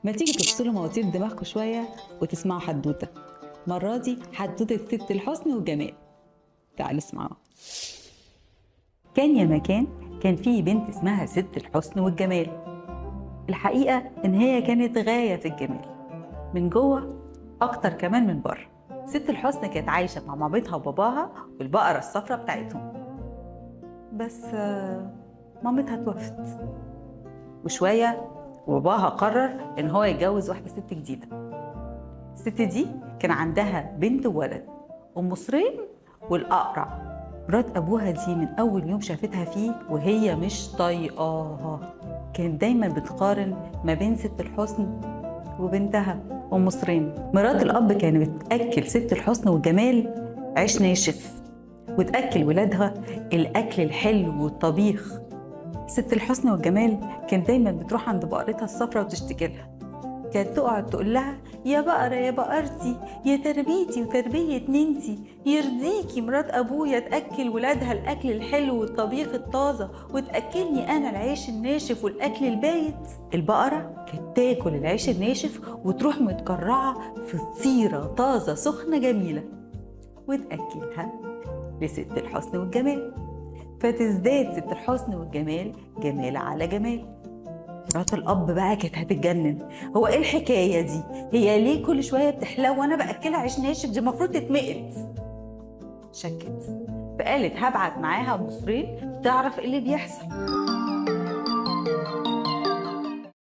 ما تيجي تفصلوا مواتير دماغكم شوية وتسمعوا حدوتة. المرة دي حدوتة ست الحسن والجمال. تعالوا اسمعوها. كان يا مكان كان في بنت اسمها ست الحسن والجمال. الحقيقة إن هي كانت غاية في الجمال من جوه أكتر كمان من بره. ست الحسن كانت عايشة مع مامتها وباباها والبقرة الصفراء بتاعتهم. بس مامتها توفت، وشوية وباباها قرر إن هو يتجوز واحدة ست جديدة. الست دي كان عندها بنت وولد، أم صريم والأقرع. مرات أبوها دي من أول يوم شافتها فيه وهي مش طايقاها. كانت دايما بتقارن ما بين ست الحسن وبنتها أم صريم. مرات الأب كانت بتأكل ست الحسن والجمال عيش ناشف، وتأكل ولادها الأكل الحلو والطبيخ. ست الحسن والجمال كانت دايما بتروح عند بقرتها الصفرا وتشتكي لها. كانت تقعد تقول لها: يا بقرة يا بقرتي، يا تربيتي وتربية ننتي، يرضيكي مرات أبويا تأكل ولادها الأكل الحلو والطبيخ الطازة وتأكلني أنا العيش الناشف والأكل البايت. البقرة كانت تاكل العيش الناشف وتروح متكرعة في فطيرة طازة سخنة جميلة وتأكلها لست الحسن والجمال، فتزداد ست الحسن والجمال جمال على جمال. مرات الاب بقى كانت هتتجنن. هو ايه الحكايه دي؟ هي ليه كل شويه بتحلو وانا باكلها عيش ناشف؟ دي المفروض تتمقت. شكت، فقالت هبعت معاها مصرين تعرف ايه اللي بيحصل.